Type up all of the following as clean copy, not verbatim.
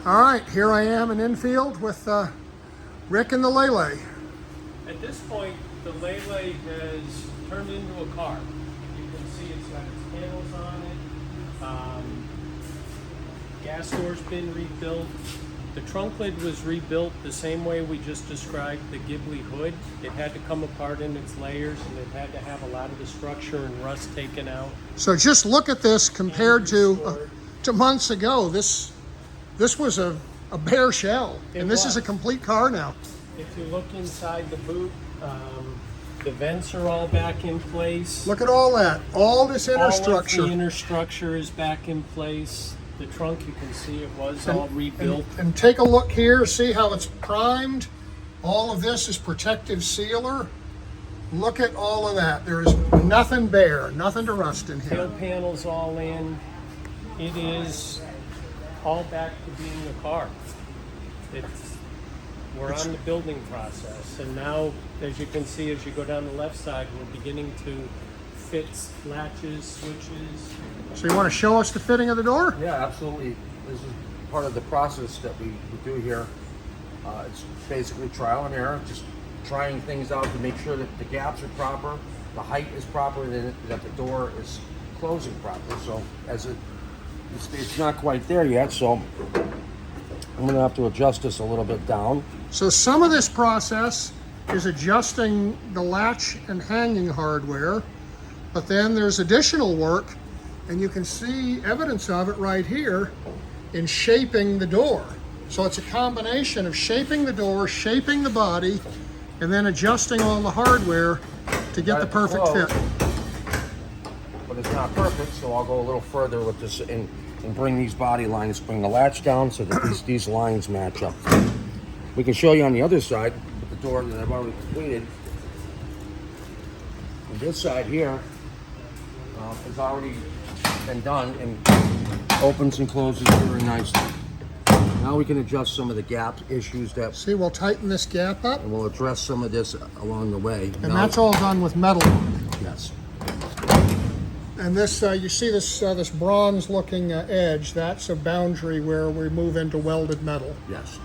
All right, here I am in infield with Rick and the Lele. At this point, the Lele has turned into a car. You can see it's got its panels on it. Gas door's been rebuilt. The trunk lid was rebuilt the same way we just described the Ghibli hood. It had to come apart in its layers, and it had to have a lot of the structure and rust taken out. So just look at this compared to months ago. This was a bare shell, and this is a complete car now. If you look inside the boot, the vents are all back in place. Look at all that. All this inner structure. All of the inner structure is back in place. The trunk, you can see it was all rebuilt. And take a look here, see how it's primed. All of this is protective sealer. Look at all of that. There is nothing bare, nothing to rust in here. Tail panels all in. It is all back to being a car. We're on the building process, and now, as you can see, as you go down the left side, we're beginning to fit latches, switches. So you want to show us the fitting of the door? Yeah, absolutely. This is part of the process that we do here. It's basically trial and error, just trying things out to make sure that the gaps are proper, the height is proper, and that the door is closing proper. So it's not quite there yet, so I'm gonna have to adjust this a little bit down. So some of this process is adjusting the latch and hanging hardware, but then there's additional work, and you can see evidence of it right here in shaping the door. So it's a combination of shaping the door, shaping the body, and then adjusting all the hardware to get the perfect fit. But it's not perfect, so I'll go a little further with this and bring these body lines, bring the latch down so that these lines match up. We can show you on the other side with the door that I've already completed. On this side here has already been done and opens and closes very nicely. Now we can adjust some of the gap issues that... See, we'll tighten this gap up. And we'll address some of this along the way. And that's all done with metal. Yes. And this, you see this bronze-looking edge, that's a boundary where we move into welded metal. Yes.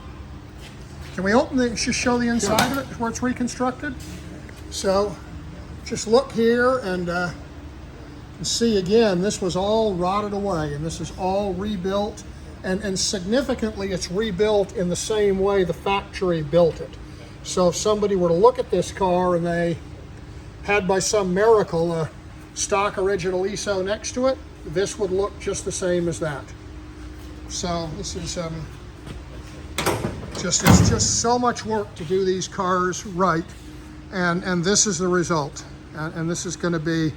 Can we open it and just show the inside of it where it's reconstructed? So, just look here and see again, this was all rotted away, and this is all rebuilt. And significantly, it's rebuilt in the same way the factory built it. So if somebody were to look at this car and they had by some miracle a stock original ESO next to it, this would look just the same as that. So this is it's just so much work to do these cars right, and this is the result. And this is going to be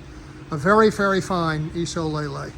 a very, very fine ESO Lele.